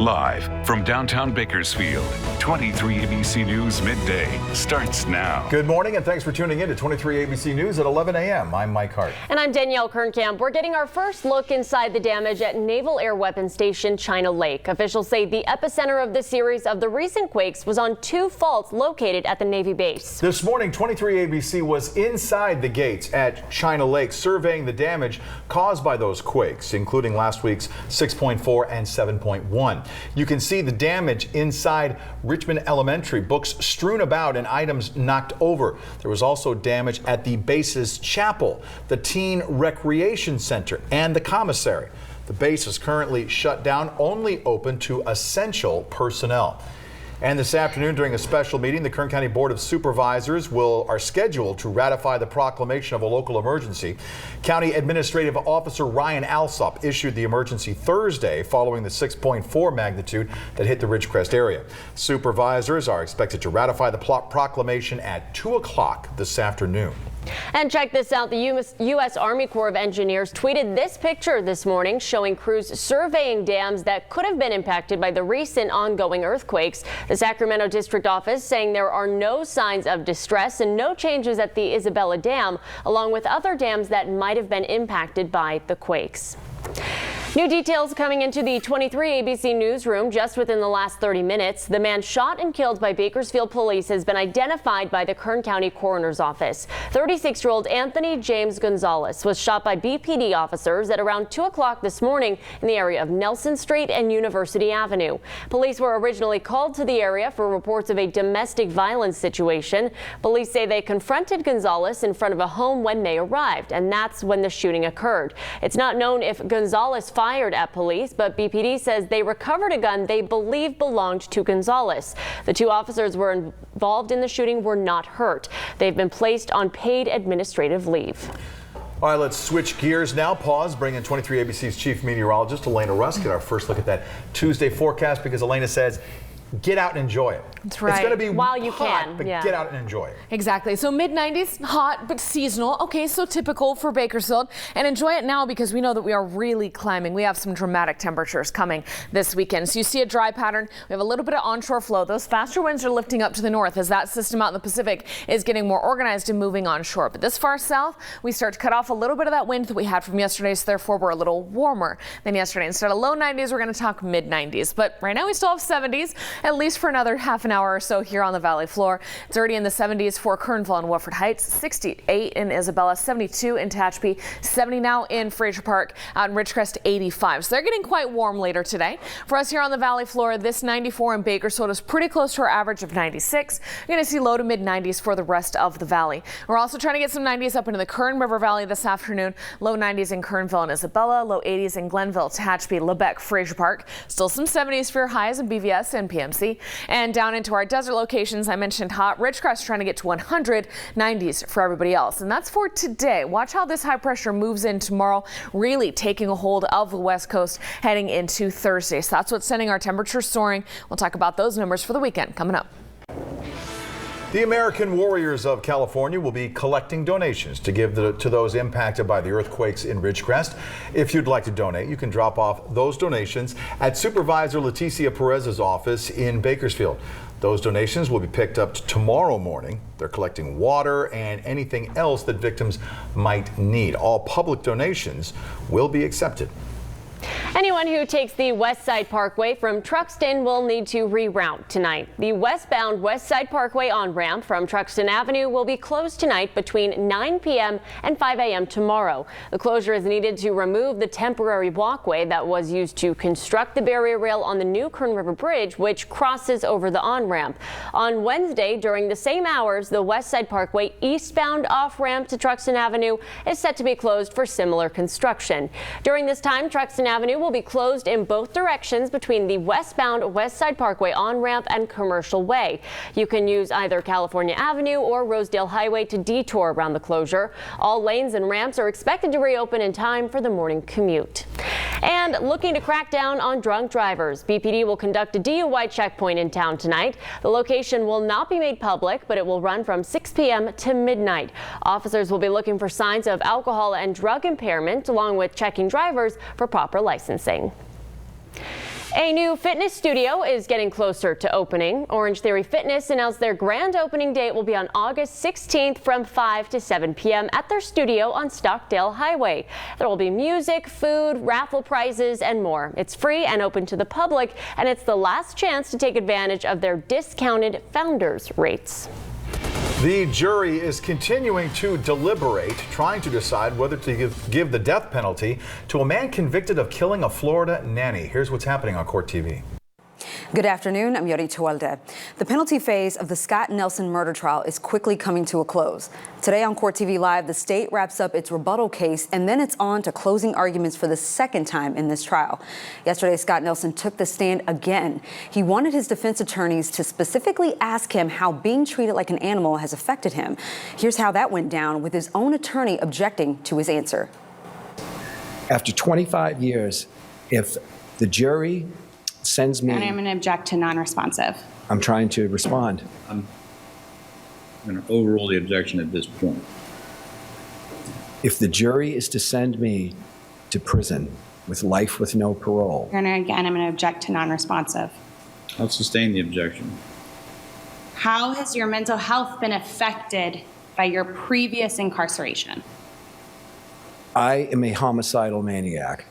Live from downtown Bakersfield, 23 ABC News Midday starts now. Good morning and thanks for tuning in to 23 ABC News at 11 a.m. I'm Mike Hart. And I'm Danielle Kernkamp. We're getting our first look inside the damage at Naval Air Weapons Station China Lake. Officials say the epicenter of the series of the recent quakes was on two faults located at the Navy base. This morning, 23 ABC was inside the gates at China Lake surveying the damage caused by those quakes, including last week's 6.4 and 7.1. You can see the damage inside Richmond Elementary, books strewn about and items knocked over. There was also damage at the base's chapel, the teen recreation center, and the commissary. The base is currently shut down, only open to essential personnel. And this afternoon, during a special meeting, the Kern County Board of Supervisors are scheduled to ratify the proclamation of a local emergency. County Administrative Officer Ryan Alsop issued the emergency Thursday following the 6.4 magnitude that hit the Ridgecrest area. Supervisors are expected to ratify the proclamation at 2 o'clock this afternoon. And check this out. The U.S. Army Corps of Engineers tweeted this picture this morning showing crews surveying dams that could have been impacted by the recent ongoing earthquakes. The Sacramento District Office saying there are no signs of distress and no changes at the Isabella Dam, along with other dams that might have been impacted by the quakes. New details coming into the 23 ABC newsroom just within the last 30 minutes. The man shot and killed by Bakersfield police has been identified by the Kern County Coroner's Office. 36-year-old Anthony James Gonzalez was shot by BPD officers at around 2 o'clock this morning in the area of Nelson Street and University Avenue. Police were originally called to the area for reports of a domestic violence situation. Police say they confronted Gonzalez in front of a home when they arrived, and that's when the shooting occurred. It's not known if Gonzalez fired at police, but BPD says they recovered a gun they believe belonged to Gonzalez. The two officers were involved in the shooting were not hurt. They've been placed on paid administrative leave. All right, let's switch gears now. Pause. Bring in 23 ABC's chief meteorologist, Elena Russ. Get our first look at that Tuesday forecast because Elena says, get out and enjoy it. That's right. It's going to be while you hot, can, but yeah. Get out and enjoy it. Exactly. So mid-90s, hot but seasonal. Okay, so typical for Bakersfield. And enjoy it now because we know that we are really climbing. We have some dramatic temperatures coming this weekend. So you see a dry pattern. We have a little bit of onshore flow. Those faster winds are lifting up to the north as that system out in the Pacific is getting more organized and moving onshore. But this far south, we start to cut off a little bit of that wind that we had from yesterday. So therefore, we're a little warmer than yesterday. Instead of low 90s, we're going to talk mid-90s. But right now we still have 70s, at least for another half an hour or so here on the valley floor. It's already in the 70s for Kernville and Wofford Heights, 68 in Isabella, 72 in Tehachapi, 70 now in Fraser Park, out in Ridgecrest, 85. So they're getting quite warm later today. For us here on the valley floor, this 94 in Bakersfield is pretty close to our average of 96. You're going to see low to mid 90s for the rest of the valley. We're also trying to get some 90s up into the Kern River Valley this afternoon. Low 90s in Kernville and Isabella, low 80s in Glenville, Tehachapi, Lebec, Fraser Park. Still some 70s for your highs in BVS and PMC. And down into our desert locations, I mentioned hot. Ridgecrest trying to get to 100, 90s for everybody else. And that's for today. Watch how this high pressure moves in tomorrow, really taking a hold of the west coast heading into Thursday. So that's what's sending our temperatures soaring. We'll talk about those numbers for the weekend coming up. The American Warriors of California will be collecting donations to give to those impacted by the earthquakes in Ridgecrest. If you'd like to donate, you can drop off those donations at Supervisor Leticia Perez's office in Bakersfield. Those donations will be picked up tomorrow morning. They're collecting water and anything else that victims might need. All public donations will be accepted. Anyone who takes the West Side Parkway from Truxton will need to reroute tonight. The westbound West Side Parkway on-ramp from Truxton Avenue will be closed tonight between 9 p.m. and 5 a.m. tomorrow. The closure is needed to remove the temporary walkway that was used to construct the barrier rail on the new Kern River Bridge, which crosses over the on-ramp. On Wednesday, during the same hours, the West Side Parkway eastbound off-ramp to Truxton Avenue is set to be closed for similar construction. During this time, Truxton Avenue will be closed in both directions between the westbound West Side Parkway on-ramp and Commercial Way. You can use either California Avenue or Rosedale Highway to detour around the closure. All lanes and ramps are expected to reopen in time for the morning commute. And looking to crack down on drunk drivers, BPD will conduct a DUI checkpoint in town tonight. The location will not be made public, but it will run from 6 p.m. to midnight. Officers will be looking for signs of alcohol and drug impairment, along with checking drivers for proper licensing. A new fitness studio is getting closer to opening. Orange Theory Fitness announced their grand opening date will be on August 16th from 5 to 7 p.m. at their studio on Stockdale Highway. There will be music, food, raffle prizes, and more. It's free and open to the public, and it's the last chance to take advantage of their discounted founders rates. The jury is continuing to deliberate, trying to decide whether to give the death penalty to a man convicted of killing a Florida nanny. Here's what's happening on Court TV. Good afternoon. I'm Yori Tuwalde. The penalty phase of the Scott Nelson murder trial is quickly coming to a close. Today on Court TV Live, the state wraps up its rebuttal case, and then it's on to closing arguments for the second time in this trial. Yesterday, Scott Nelson took the stand again. He wanted his defense attorneys to specifically ask him how being treated like an animal has affected him. Here's how that went down, with his own attorney objecting to his answer. After 25 years, if the jury sends me... And I'm going to object to non-responsive. I'm trying to respond. I'm going to overrule the objection at this point. If the jury is to send me to prison with life with no parole... And again, I'm going to object to non-responsive. I'll sustain the objection. How has your mental health been affected by your previous incarceration? I am a homicidal maniac.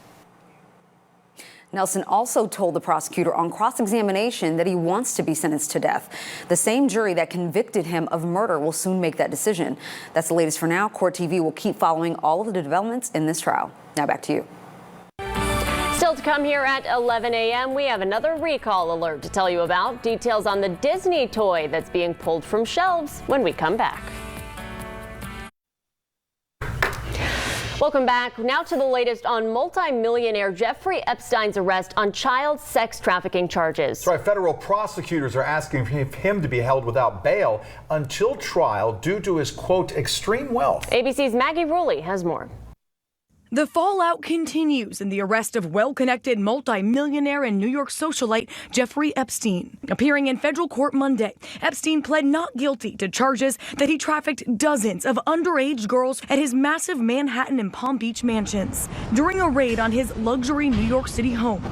Nelson also told the prosecutor on cross-examination that he wants to be sentenced to death. The same jury that convicted him of murder will soon make that decision. That's the latest for now. Court TV will keep following all of the developments in this trial. Now back to you. Still to come here at 11 a.m., we have another recall alert to tell you about. Details on the Disney toy that's being pulled from shelves when we come back. Welcome back. Now to the latest on multi-millionaire Jeffrey Epstein's arrest on child sex trafficking charges. That's right. Federal prosecutors are asking him to be held without bail until trial due to his, quote, extreme wealth. ABC's Maggie Rulli has more. The fallout continues in the arrest of well-connected multi-millionaire and New York socialite Jeffrey Epstein. Appearing in federal court Monday, Epstein pled not guilty to charges that he trafficked dozens of underage girls at his massive Manhattan and Palm Beach mansions during a raid on his luxury New York City home.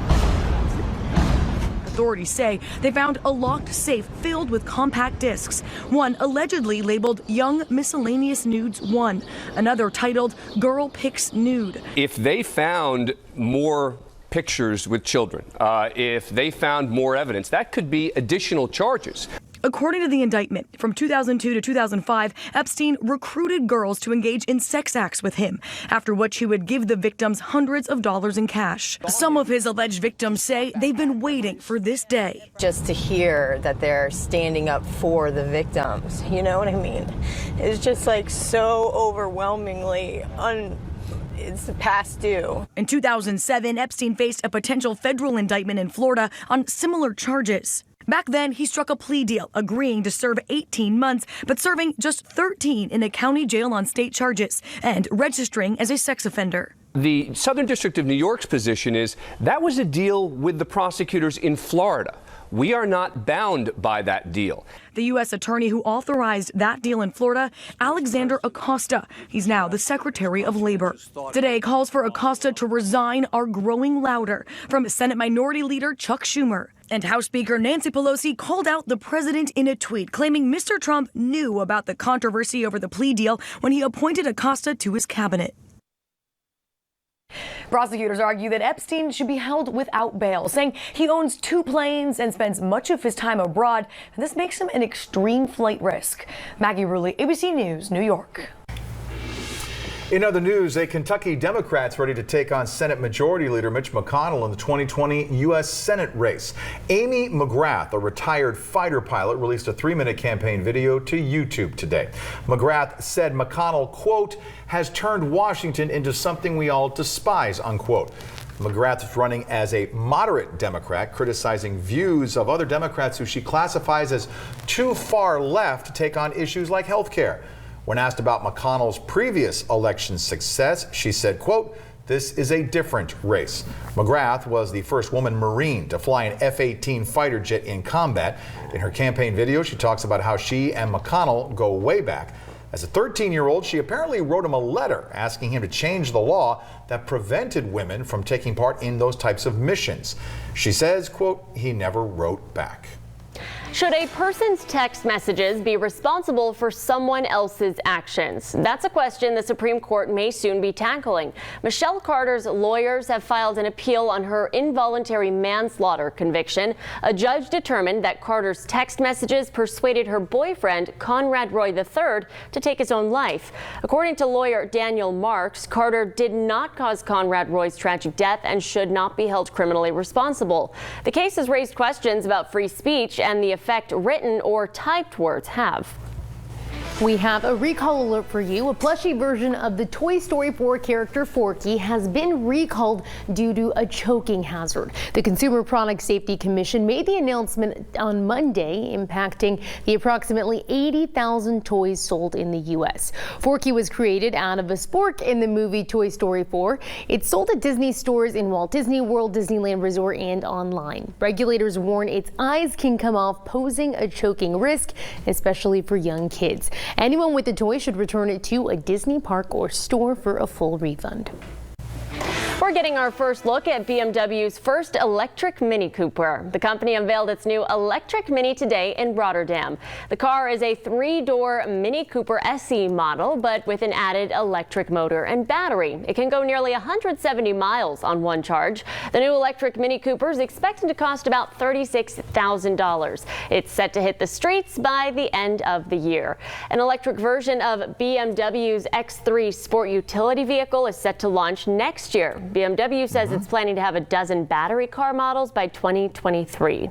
Authorities say they found a locked safe filled with compact discs, one allegedly labeled Young Miscellaneous Nudes 1, another titled Girl Pics Nude. If they found more pictures with children, if they found more evidence, that could be additional charges. According to the indictment, from 2002 to 2005, Epstein recruited girls to engage in sex acts with him, after which he would give the victims hundreds of dollars in cash. Some of his alleged victims say they've been waiting for this day. Just to hear that they're standing up for the victims, you know what I mean? It's just like so overwhelmingly it's past due. In 2007, Epstein faced a potential federal indictment in Florida on similar charges. Back then, he struck a plea deal, agreeing to serve 18 months, but serving just 13 in a county jail on state charges and registering as a sex offender. The Southern District of New York's position is that was a deal with the prosecutors in Florida. We are not bound by that deal. The U.S. attorney who authorized that deal in Florida, Alexander Acosta. He's now the Secretary of Labor. Today, calls for Acosta to resign are growing louder, from Senate Minority Leader Chuck Schumer. And House Speaker Nancy Pelosi called out the president in a tweet, claiming Mr. Trump knew about the controversy over the plea deal when he appointed Acosta to his cabinet. Prosecutors argue that Epstein should be held without bail, saying he owns 2 planes and spends much of his time abroad, and this makes him an extreme flight risk. Maggie Rulli, ABC News, New York. In other news, a Kentucky Democrat's ready to take on Senate Majority Leader Mitch McConnell in the 2020 U.S. Senate race. Amy McGrath, a retired fighter pilot, released a 3-minute campaign video to YouTube today. McGrath said McConnell, quote, has turned Washington into something we all despise, unquote. McGrath is running as a moderate Democrat, criticizing views of other Democrats who she classifies as too far left to take on issues like health care. When asked about McConnell's previous election success, she said, quote, this is a different race. McGrath was the first woman Marine to fly an F-18 fighter jet in combat. In her campaign video, she talks about how she and McConnell go way back. As a 13-year-old, she apparently wrote him a letter asking him to change the law that prevented women from taking part in those types of missions. She says, quote, he never wrote back. Should a person's text messages be responsible for someone else's actions? That's a question the Supreme Court may soon be tackling. Michelle Carter's lawyers have filed an appeal on her involuntary manslaughter conviction. A judge determined that Carter's text messages persuaded her boyfriend, Conrad Roy III, to take his own life. According to lawyer Daniel Marks, Carter did not cause Conrad Roy's tragic death and should not be held criminally responsible. The case has raised questions about free speech and the effect written or typed words have. We have a recall alert for you. A plushie version of the Toy Story 4 character Forky has been recalled due to a choking hazard. The Consumer Product Safety Commission made the announcement on Monday, impacting the approximately 80,000 toys sold in the U.S. Forky was created out of a spork in the movie Toy Story 4. It's sold at Disney stores in Walt Disney World, Disneyland Resort, and online. Regulators warn its eyes can come off, posing a choking risk, especially for young kids. Anyone with the toy should return it to a Disney park or store for a full refund. We're getting our first look at BMW's first electric Mini Cooper. The company unveiled its new electric Mini today in Rotterdam. The car is a 3-door Mini Cooper SE model, but with an added electric motor and battery. It can go nearly 170 miles on one charge. The new electric Mini Cooper is expected to cost about $36,000. It's set to hit the streets by the end of the year. An electric version of BMW's X3 sport utility vehicle is set to launch next year. BMW says it's planning to have a dozen battery car models by 2023.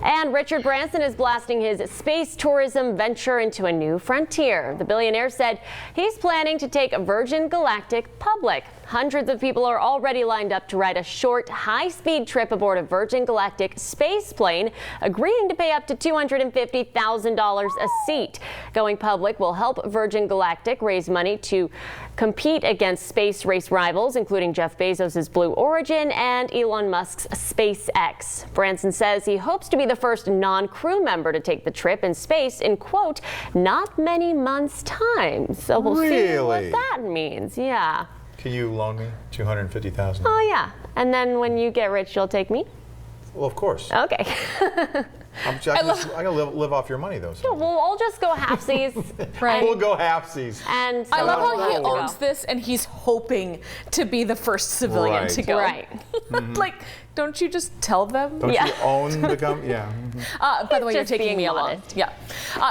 And Richard Branson is blasting his space tourism venture into a new frontier. The billionaire said he's planning to take Virgin Galactic public. Hundreds of people are already lined up to ride a short, high-speed trip aboard a Virgin Galactic space plane, agreeing to pay up to $250,000 a seat. Going public will help Virgin Galactic raise money to compete against space race rivals, including Jeff Bezos' Blue Origin and Elon Musk's SpaceX. Branson says he hopes to be the first non-crew member to take the trip in space in, quote, not many months' time. So we'll see what that means. Yeah. Can you loan me $250,000? Oh, yeah. And then when you get rich, you'll take me? Well, of course. Okay. I'm gonna live off your money, though. So. No, we'll all just go halfsies. Right. We'll go halfsies. And I love how he owns this, and he's hoping to be the first civilian to go. Right. Like, don't you just tell them? Don't you own the company? Yeah. By the way, you're taking me along. Yeah.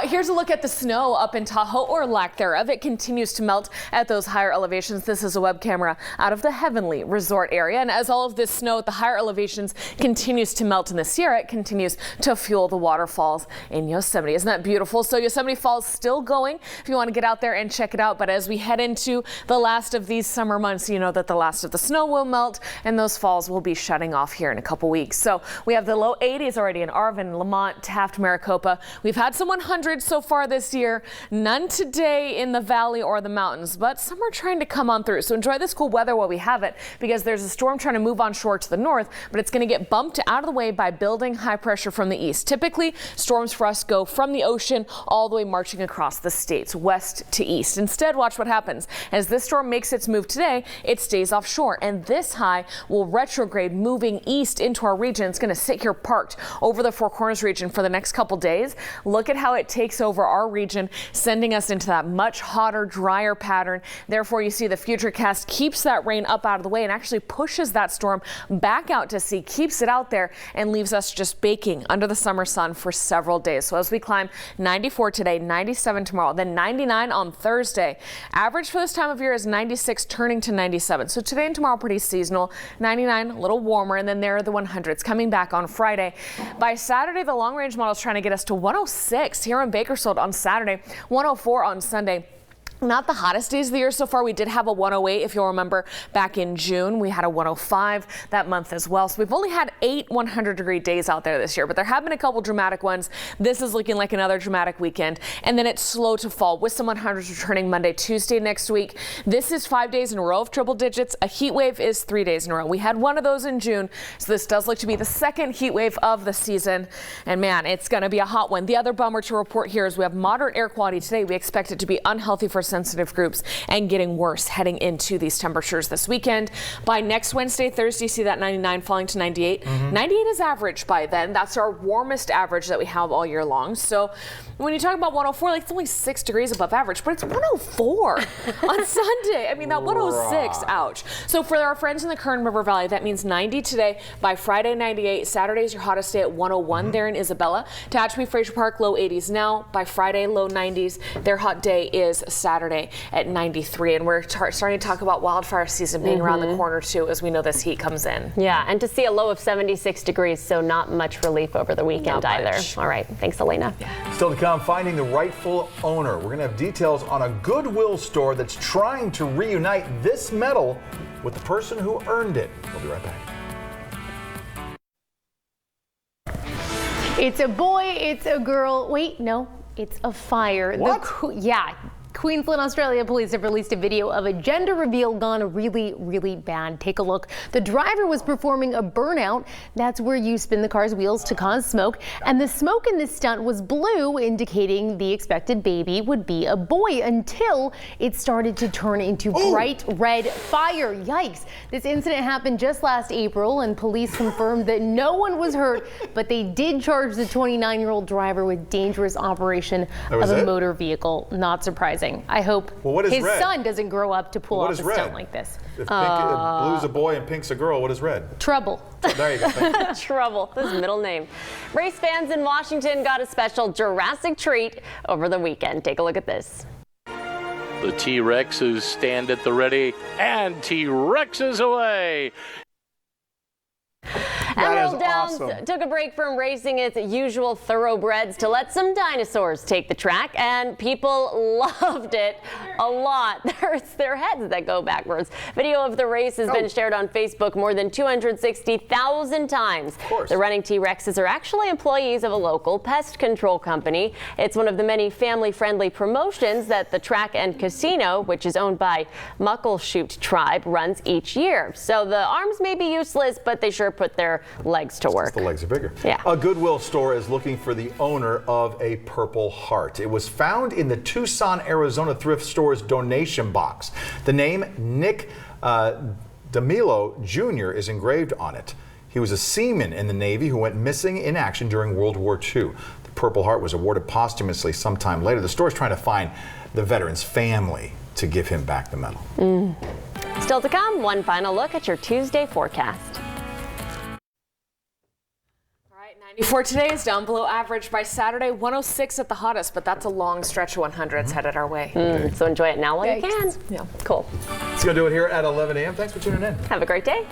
Here's a look at the snow up in Tahoe, or lack thereof. It continues to melt at those higher elevations. This is a web camera out of the Heavenly Resort area. And as all of this snow at the higher elevations continues to melt in the Sierra, it continues to fuel the waterfalls in Yosemite. Isn't that beautiful? So Yosemite Falls still going if you want to get out there and check it out. But as we head into the last of these summer months, you know that the last of the snow will melt and those falls will be shutting off here in a couple weeks. So we have the low 80s already in Arvin, Lamont, Taft, Maricopa. We've had some 100s so far this year. None today in the valley or the mountains, but some are trying to come on through. So enjoy this cool weather while we have it, because there's a storm trying to move on shore to the north, but it's going to get bumped out of the way by building high pressure from the east. Typically, storms for us go from the ocean all the way marching across the states, west to east. Instead, watch what happens. As this storm makes its move today, it stays offshore, and this high will retrograde, moving east into our region. It's going to sit here parked over the Four Corners region for the next couple days. Look at how it takes over our region, sending us into that much hotter, drier pattern. Therefore, you see the Futurecast keeps that rain up out of the way and actually pushes that storm back out to sea, keeps it out there, and leaves us just baking under the summer sun for several days. So as we climb 94 today, 97 tomorrow, then 99 on Thursday. Average for this time of year is 96, turning to 97. So today and tomorrow pretty seasonal. 99, a little warmer, and then there are the 100s coming back on Friday. By Saturday, the long-range model is trying to get us to 106 here in Bakersfield on Saturday, 104 on Sunday. Not the hottest days of the year so far. We did have a 108, if you'll remember, back in June. We had a 105 that month as well. So we've only had 8 100-degree days out there this year, but there have been a couple dramatic ones. This is looking like another dramatic weekend. And then it's slow to fall with some 100s returning Monday, Tuesday next week. This is 5 days in a row of triple digits. A heat wave is 3 days in a row. We had one of those in June, so this does look to be the second heat wave of the season. And man, it's going to be a hot one. The other bummer to report here is we have moderate air quality today. We expect it to be unhealthy for sensitive groups and getting worse heading into these temperatures this weekend. By next Wednesday, Thursday, see that 99 falling to 98. 98 is average by then. That's our warmest average that we have all year long. So when you talk about 104, like it's only 6 degrees above average, but it's 104 on Sunday. I mean, that 106, ouch. So for our friends in the Kern River Valley, that means 90 today. By Friday, 98. Saturday is your hottest day at 101 there in Isabella. Tehachapi, Fraser Park, low 80s now. By Friday, low 90s. Their hot day is Saturday at 93. And we're starting to talk about wildfire season being around the corner too, as we know this heat comes in. Yeah, and to see a low of 76 degrees, so not much relief over the weekend either. All right, thanks, Elena. Still to come, finding the rightful owner. We're going to have details on a Goodwill store that's trying to reunite this medal with the person who earned it. We'll be right back. It's a boy, it's a girl. Wait, no, it's a fire. What? Yeah. Queensland, Australia police have released a video of a gender reveal gone really, really bad. Take a look. The driver was performing a burnout. That's where you spin the car's wheels to cause smoke. And the smoke in this stunt was blue, indicating the expected baby would be a boy, until it started to turn into bright red fire. Yikes. This incident happened just last April, and police confirmed that no one was hurt, but they did charge the 29-year-old driver with dangerous operation of a motor vehicle. Not surprising. I hope his son doesn't grow up to pull off a stunt like this. If blue's a boy and pink's a girl, what is red? Trouble. There you go. Trouble, his middle name. Race fans in Washington got a special Jurassic treat over the weekend. Take a look at this. The T-Rexes stand at the ready, and T-Rexes away. Emerald Downs took a break from racing its usual thoroughbreds to let some dinosaurs take the track, and people loved it a lot. There's their heads that go backwards. Video of the race has been shared on Facebook more than 260,000 times. The running T-Rexes are actually employees of a local pest control company. It's one of the many family-friendly promotions that the Track and Casino, which is owned by Muckleshoot Tribe, runs each year. So the arms may be useless, but they sure put their legs to work. The legs are bigger. Yeah. A Goodwill store is looking for the owner of a Purple Heart. It was found in the Tucson, Arizona thrift store's donation box. The name Nick DeMilo Jr. is engraved on it. He was a seaman in the Navy who went missing in action during World War II. The Purple Heart was awarded posthumously sometime later. The store is trying to find the veteran's family to give him back the medal. Still to come, one final look at your Tuesday forecast. 94 today is down below average. By Saturday, 106 at the hottest, but that's a long stretch of 100s headed our way. So enjoy it now while you can. Yeah. Cool. It's going to do it here at 11 a.m. Thanks for tuning in. Have a great day.